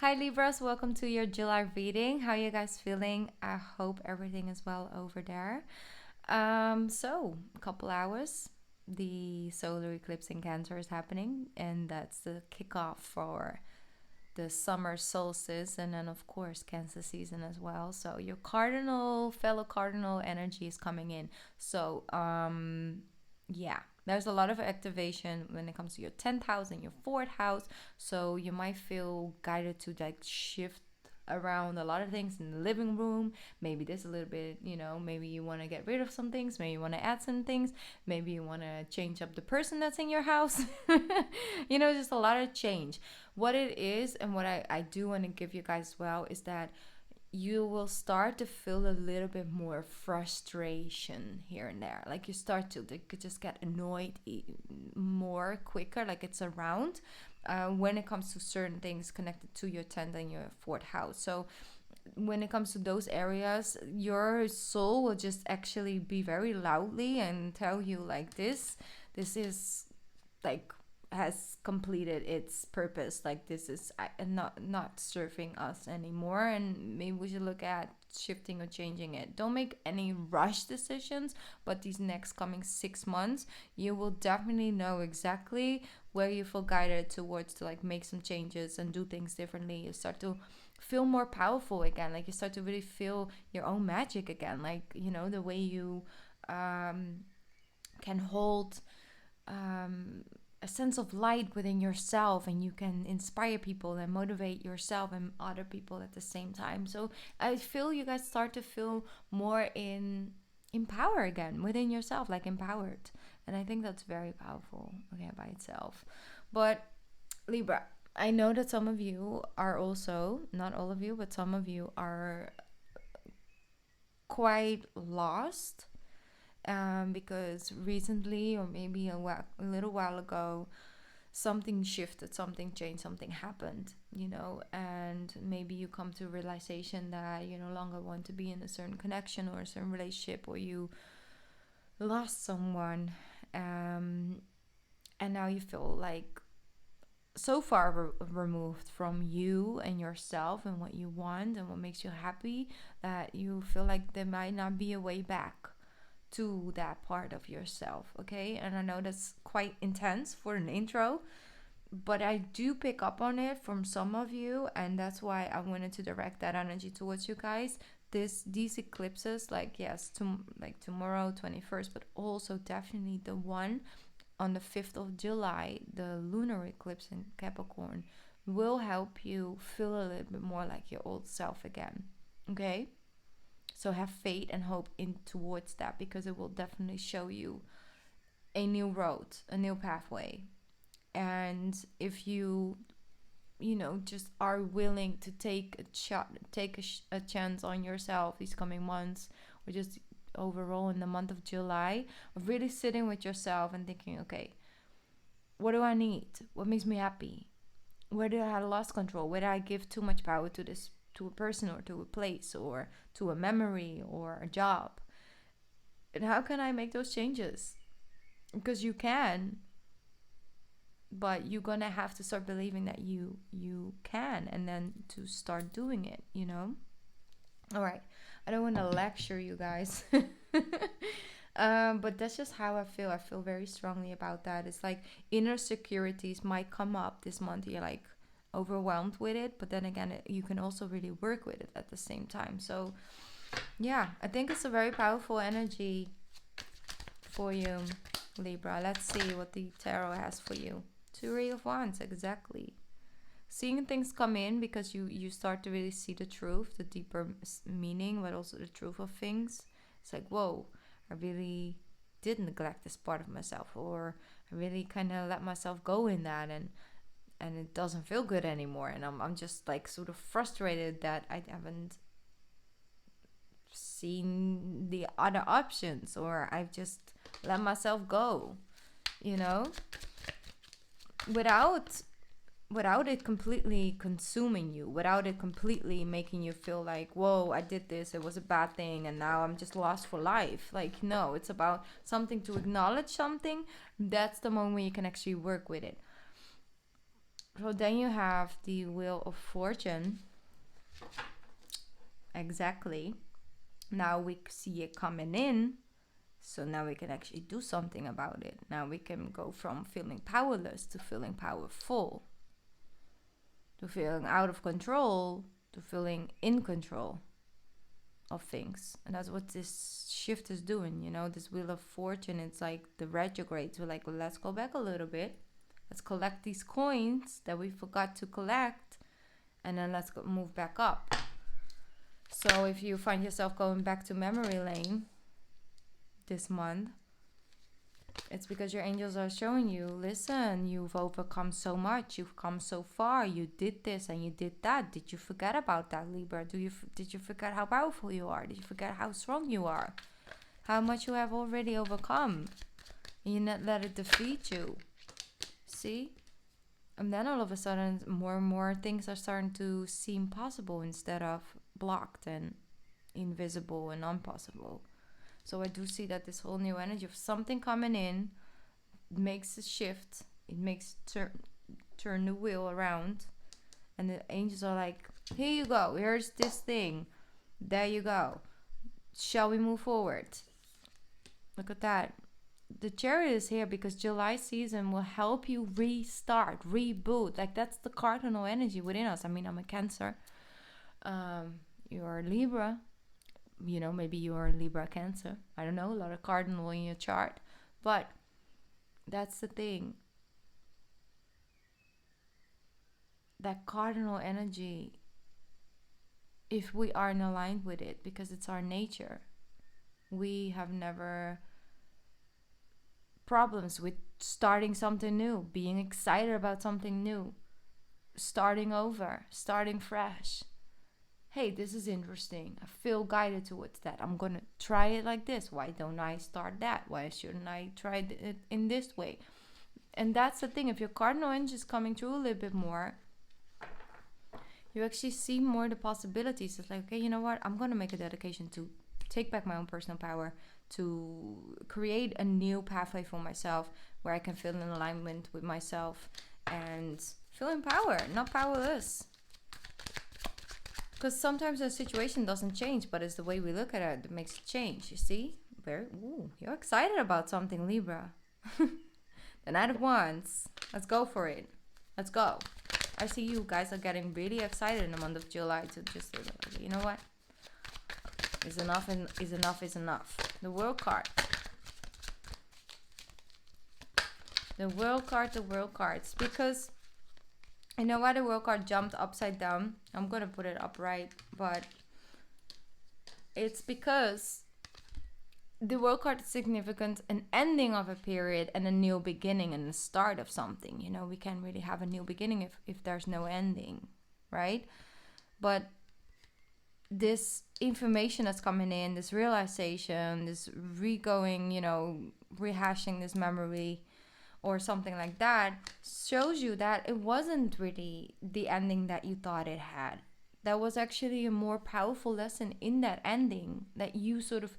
Hi Libras, welcome to your July reading. How are you guys feeling? I hope everything is well over there. So a couple hours, the solar eclipse in Cancer is happening, and that's the kickoff for the summer solstice, and then of course Cancer season as well. So your fellow cardinal energy is coming in. So yeah, there's a lot of activation when it comes to your 10th house and your fourth house. So you might feel guided to like shift around a lot of things in the living room. Maybe there's a little bit, maybe you want to get rid of some things, maybe you want to add some things, maybe you want to change up the person that's in your house. Just a lot of change. What it is, and what I do want to give you guys as well, is that you will start to feel a little bit more frustration here and there. Like you start to just get annoyed more quicker, like it's around when it comes to certain things connected to your 10th and your fourth house. So when it comes to those areas, your soul will just actually be very loudly and tell you like this is like has completed its purpose. Like this is not serving us anymore, and maybe we should look at shifting or changing it. Don't make any rush decisions, but these next coming 6 months you will definitely know exactly where you feel guided towards to like make some changes and do things differently. You start to feel more powerful again, like you start to really feel your own magic again, like the way you can hold a sense of light within yourself, and you can inspire people and motivate yourself and other people at the same time. So I feel you guys start to feel more in power again within yourself, like empowered. And I think that's very powerful, okay, by itself. But Libra, I know that some of you are also, not all of you, but some of you are quite lost, because recently, or maybe a little while ago, something shifted, something changed, something happened, and maybe you come to a realization that you no longer want to be in a certain connection or a certain relationship, or you lost someone, and now you feel like so far removed from you and yourself and what you want and what makes you happy, that you feel like there might not be a way back to that part of yourself. Okay, and I know that's quite intense for an intro, but I do pick up on it from some of you, and that's why I wanted to direct that energy towards you guys. These eclipses, like yes, like tomorrow 21st, but also definitely the one on the 5th of July, the lunar eclipse in Capricorn, will help you feel a little bit more like your old self again. Okay, so have faith and hope in towards that, because it will definitely show you a new road, a new pathway. And if you just are willing to take a chance on yourself these coming months, or just overall in the month of July, of really sitting with yourself and thinking, okay, what do I need? What makes me happy? Where did I lost control? Where did I give too much power to a person or to a place or to a memory or a job? And how can I make those changes? Because you can, but you're gonna have to start believing that you can, and then to start doing it. All right, I don't want to lecture you guys. But that's just how I feel very strongly about that. It's like inner securities might come up this month. You're like overwhelmed with it, but then again, you can also really work with it at the same time. So yeah, I think it's a very powerful energy for you, Libra. Let's see what the tarot has for you. Three of Wands, exactly. Seeing things come in because you start to really see the truth, the deeper meaning, but also the truth of things. It's like, whoa, I really did neglect this part of myself, or I really kind of let myself go in that, and it doesn't feel good anymore, and I'm just like sort of frustrated that I haven't seen the other options, or I've just let myself go, you know without without it completely consuming you, without it completely making you feel like, whoa, I did this, it was a bad thing, and now I'm just lost for life. Like, no, it's about something to acknowledge something. That's the moment you can actually work with it. So then you have the Wheel of Fortune. Exactly. Now we see it coming in. So now we can actually do something about it. Now we can go from feeling powerless to feeling powerful, to feeling out of control, to feeling in control of things. And that's what this shift is doing, you know, this Wheel of Fortune. It's like the retrograde. So like, let's go back a little bit. Let's collect these coins that we forgot to collect. And then let's move back up. So if you find yourself going back to memory lane this month, it's because your angels are showing you, listen, you've overcome so much, you've come so far, you did this and you did that. Did you forget about that, Libra? Did you forget how powerful you are? Did you forget how strong you are? How much you have already overcome? And you not let it defeat you. See? And then all of a sudden, more and more things are starting to seem possible instead of blocked and invisible and impossible. So I do see that this whole new energy of something coming in makes a shift. It makes turn the wheel around. And the angels are like, here you go. Here's this thing. There you go. Shall we move forward? Look at that. The Chariot is here because July season will help you restart, reboot. Like, that's the cardinal energy within us. I mean, I'm a Cancer. You're a Libra. You know, maybe you're a Libra Cancer. I don't know, a lot of cardinal in your chart. But that's the thing. That cardinal energy, if we are in aligned with it, because it's our nature, we have never problems with starting something new, being excited about something new, starting over, starting fresh. Hey, this is interesting. I feel guided towards that. I'm going to try it like this. Why don't I start that? Why shouldn't I try it in this way? And that's the thing. If your cardinal energy is coming through a little bit more, you actually see more the possibilities. It's like, okay, you know what? I'm going to make a dedication to take back my own personal power, to create a new pathway for myself where I can feel in alignment with myself and feel in power, not powerless. Because sometimes the situation doesn't change, but it's the way we look at it that makes it change, you see? You're excited about something, Libra. The Knight of Wands. Let's go for it. Let's go. I see you guys are getting really excited in the month of July to just, you know what? Is enough and is enough. The World card. The World cards. Because, you know why the World card jumped upside down? I'm going to put it upright, but it's because the World card is significant, an ending of a period and a new beginning and the start of something. You know, we can't really have a new beginning if there's no ending, right? But this information that's coming in, this realization, this re-going, you know, rehashing this memory or something like that, shows you that it wasn't really the ending that you thought it had. That was actually a more powerful lesson in that ending that you sort of,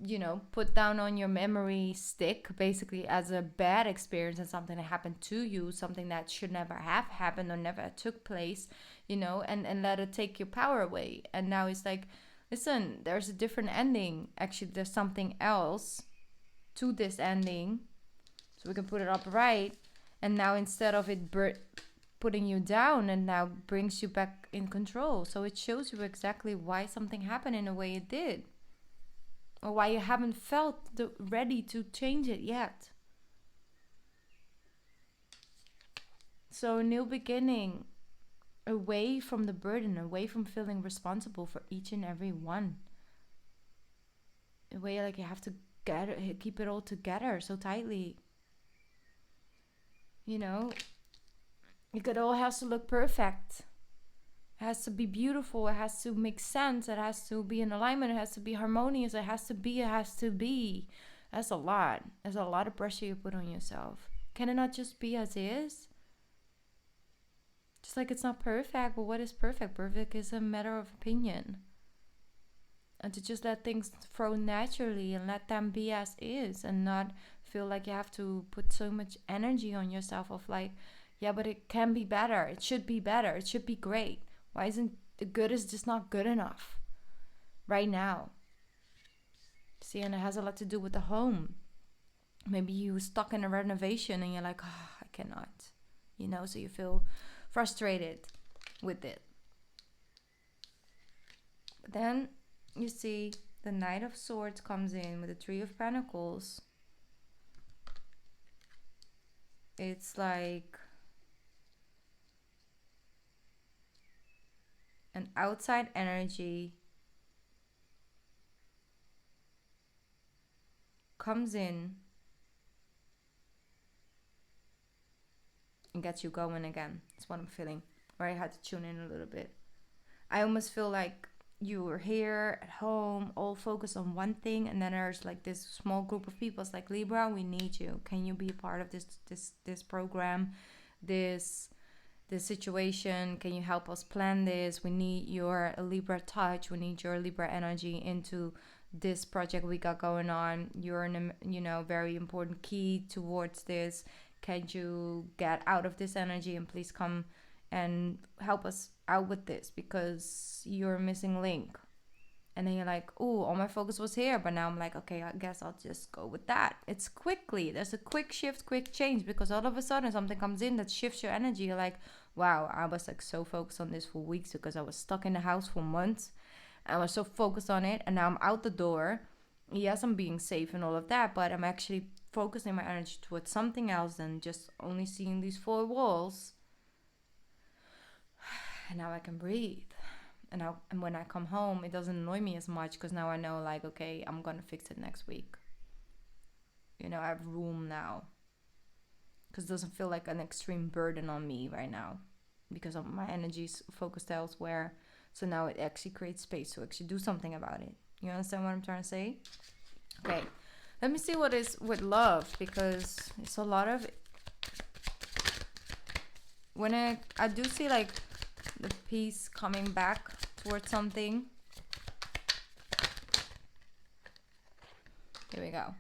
you know, put down on your memory stick, basically as a bad experience and something that happened to you, something that should never have happened or never took place, you know, and let it take your power away. And now it's like, listen, there's a different ending. Actually, there's something else to this ending. So we can put it upright. And now instead of it putting you down, and now brings you back in control. So it shows you exactly why something happened in the way it did. Or why you haven't felt ready to change it yet. So a new beginning, away from the burden, away from feeling responsible for each and every one. A way like you have to keep it all together so tightly. You know, it all has to look perfect. It has to be beautiful. It has to make sense. It has to be in alignment. It has to be harmonious. It has to be. That's a lot. There's a lot of pressure you put on yourself. Can it not just be as is? Just like it's not perfect, but what is perfect? Perfect is a matter of opinion. And to just let things flow naturally and let them be as is and not feel like you have to put so much energy on yourself of like, Yeah, but it can be better. It should be better. It should be great. Why isn't the good is just not good enough right now? See, and it has a lot to do with the home. Maybe you stuck in a renovation and you're like, oh, I cannot, so you feel frustrated with it. But then you see the Knight of Swords comes in with the Three of Pentacles. It's like an outside energy comes in and gets you going again. That's what I'm feeling. Where I had to tune in a little bit. I almost feel like you were here at home, all focused on one thing, and then there's like this small group of people. It's like, Libra, we need you. Can you be a part of this program, this situation? Can you help us plan this? We need your Libra touch. We need your Libra energy into this project we got going on. You're in a very important key towards this. Can you get out of this energy and please come and help us out with this, because you're a missing link. And then you're like, oh, all my focus was here, but now I'm like, okay, I guess I'll just go with that. It's there's a quick shift, quick change, because all of a sudden something comes in that shifts your energy. You're like, wow, I was like so focused on this for weeks because I was stuck in the house for months. I was so focused on it, and now I'm out the door. Yes, I'm being safe and all of that, but I'm actually focusing my energy towards something else than just only seeing these four walls. And now I can breathe. And when I come home, it doesn't annoy me as much, because now I know, like, okay, I'm going to fix it next week. I have room now. Because it doesn't feel like an extreme burden on me right now, because my energy is focused elsewhere. So now it actually creates space to actually do something about it. You understand what I'm trying to say? Okay. Let me see what is with love, because it's a lot of... When I do see, like, the piece coming back towards something. Here we go.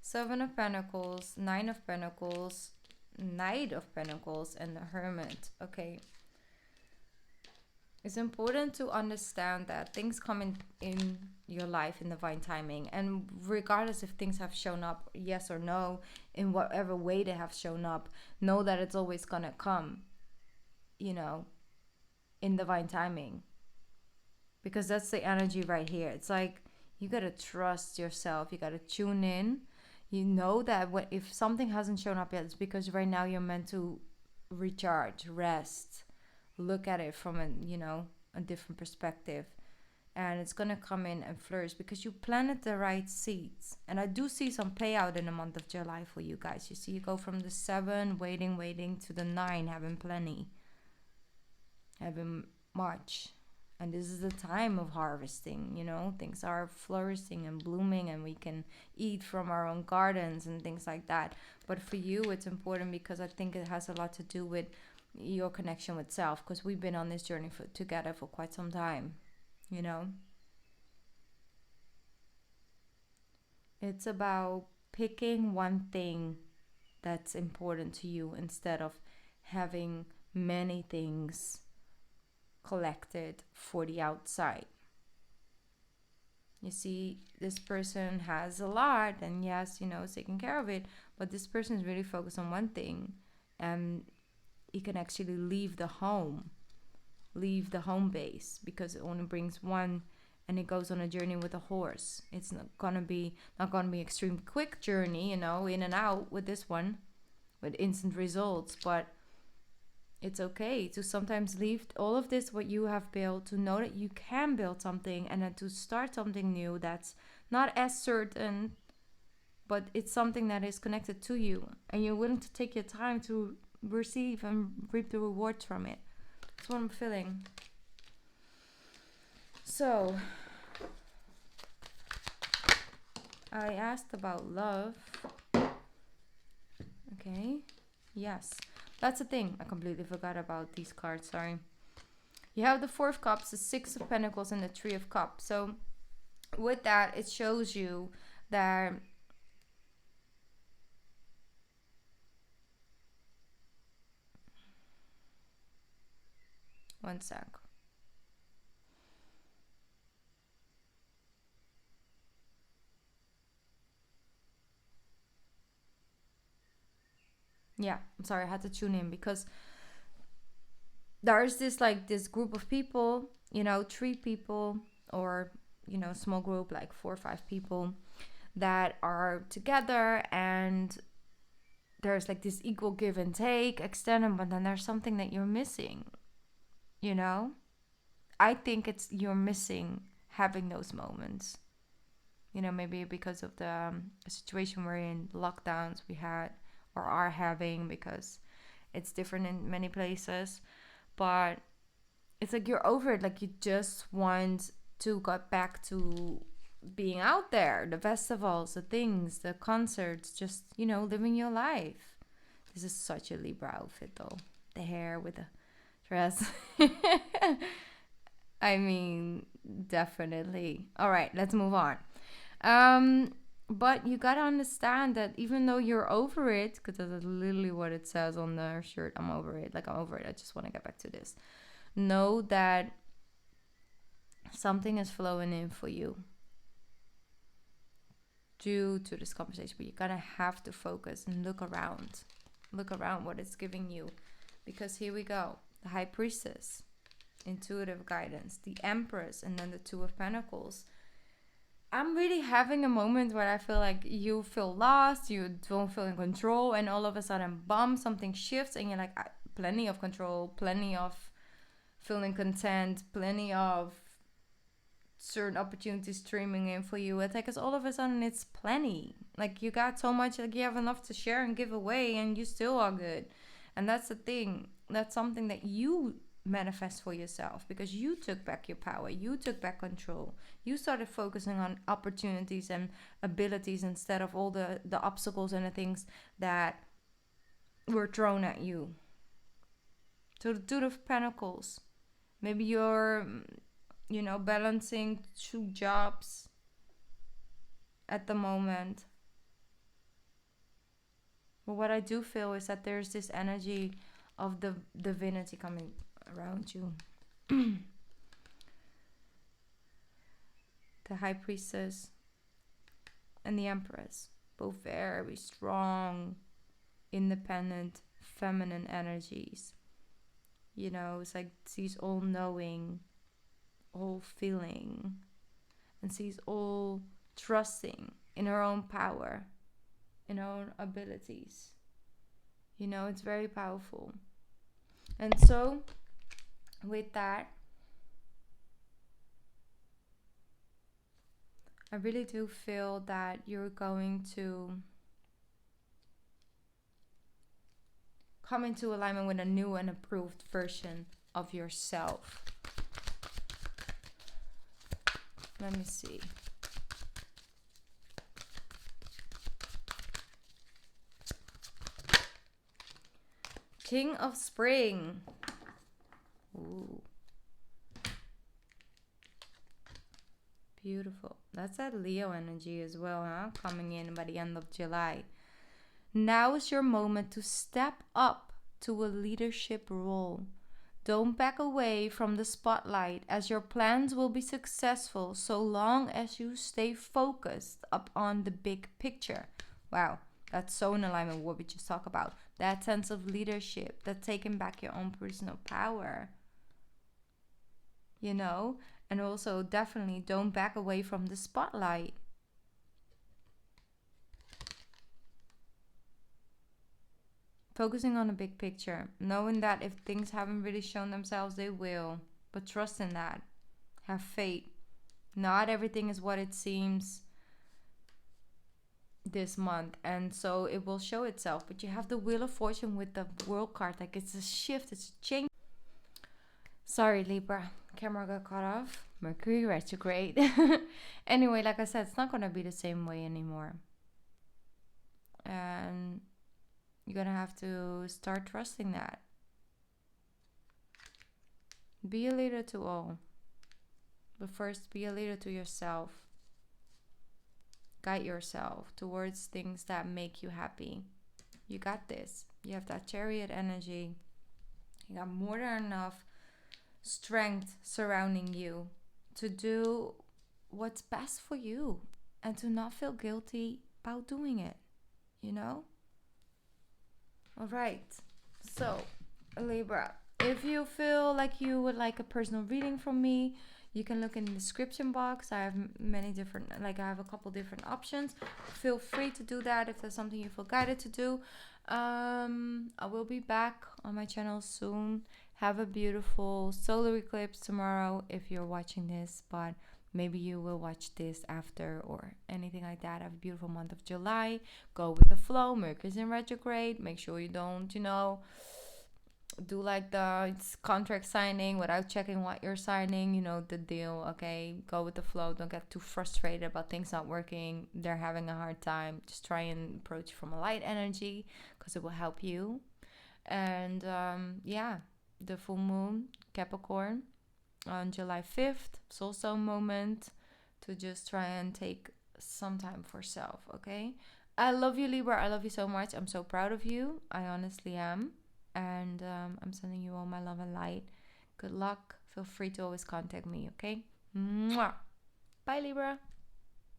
Seven of Pentacles, Nine of Pentacles, Knight of Pentacles, and the Hermit. Okay. It's important to understand that things come in your life in divine timing. And regardless if things have shown up, yes or no, in whatever way they have shown up, know that it's always going to come, in divine timing. Because that's the energy right here. It's like, you got to trust yourself. You got to tune in. You know that if something hasn't shown up yet, it's because right now you're meant to recharge, rest, look at it from a different perspective. And it's going to come in and flourish because you planted the right seeds. And I do see some payout in the month of July for you guys. You see, you go from the 7, waiting, to the 9, having plenty, having much. And this is the time of harvesting, things are flourishing and blooming, and we can eat from our own gardens and things like that. But for you, it's important because I think it has a lot to do with your connection with self, because we've been on this journey together for quite some time, It's about picking one thing that's important to you instead of having many things collected for the outside. You see, this person has a lot, and yes, is taking care of it, but this person is really focused on one thing, and he can actually leave the home base, because it only brings one, and it goes on a journey with a horse. It's not gonna be extreme quick journey, in and out with this one, with instant results, but it's okay to sometimes leave all of this, what you have built, to know that you can build something, and then to start something new that's not as certain, but it's something that is connected to you, and you're willing to take your time to receive and reap the rewards from it. That's what I'm feeling. So, I asked about love. Okay. Yes. That's the thing. I completely forgot about these cards. Sorry. You have the 4 of Cups, the 6 of Pentacles, and the 3 of Cups. So, with that, it shows you that One sec. Yeah, I'm sorry, I had to tune in because there's this group of people, 3 people, or small group like 4 or 5 people that are together, and there's like this equal give and take extended, but then there's something that you're missing. I think you're missing having those moments. Maybe because of the situation we're in, lockdowns we had or are having, because it's different in many places. But it's like you're over it. Like you just want to get back to being out there, the festivals, the things, the concerts, just, living your life. This is such a Libra outfit though. The hair with the dress. I mean, definitely. All right, let's move on. But you gotta understand that even though you're over it, because that's literally what it says on the shirt, I'm over it. Like, I'm over it. I just want to get back to this. Know that something is flowing in for you due to this conversation, but you're gonna have to focus and look around what it's giving you, because here we go. The High Priestess, intuitive guidance, the Empress, and then the Two of Pentacles. I'm really having a moment where I feel like you feel lost, you don't feel in control, and all of a sudden, bum, something shifts, and you're like, plenty of control, plenty of feeling content, plenty of certain opportunities streaming in for you. It's like, because all of a sudden it's plenty. Like, you got so much, like you have enough to share and give away, and you still are good. And that's the thing. That's something that you manifest for yourself, because you took back your power, you took back control, you started focusing on opportunities and abilities instead of all the obstacles and the things that were thrown at you. So the Two of Pentacles, maybe you're balancing 2 jobs at the moment, but what I do feel is that there's this energy of the divinity coming around you. The High Priestess and the Empress, both very strong, independent, feminine energies. It's like she's all knowing, all feeling, and she's all trusting in her own power, in her own abilities. It's very powerful. And so with that, I really do feel that you're going to come into alignment with a new and improved version of yourself. Let me see. King of Spring. Ooh. Beautiful. That's that Leo energy as well, huh? Coming in by the end of July. Now is your moment to step up to a leadership role. Don't back away from the spotlight, as your plans will be successful so long as you stay focused up on the big picture. Wow, that's so in alignment with what we just talked about. That sense of leadership, that taking back your own personal power. And also definitely don't back away from the spotlight. Focusing on the big picture, knowing that if things haven't really shown themselves, they will. But trust in that. Have faith. Not everything is what it seems this month, and so it will show itself. But you have the Wheel of Fortune with the World card. Like, it's a shift, it's a change. Sorry, Libra. Camera got cut off. Mercury retrograde. Anyway, like I said, it's not going to be the same way anymore. And you're going to have to start trusting that. Be a leader to all. But first, be a leader to yourself. Guide yourself towards things that make you happy. You got this. You have that Chariot energy. You got more than enough strength surrounding you to do what's best for you and to not feel guilty about doing it, you know? All right. So, Libra, if you feel like you would like a personal reading from me, you can look in the description box. I have many different, like I have a couple different options. Feel free to do that if there's something you feel guided to do. I will be back on my channel soon. Have a beautiful solar eclipse tomorrow if you're watching this, but maybe you will watch this after or anything like that. Have a beautiful month of July. Go with the flow. Mercury's in retrograde. Make sure you don't, do like the contract signing without checking what you're signing, the deal. Okay, go with the flow. Don't get too frustrated about things not working. They're having a hard time. Just try and approach from a light energy because it will help you. And yeah, the full moon, Capricorn, on July 5th, it's also a moment to just try and take some time for self. Okay, I love you, Libra. I love you so much. I'm so proud of you. I honestly am. And I'm sending you all my love and light. Good luck. Feel free to always contact me, okay? Mwah. Bye, Libra.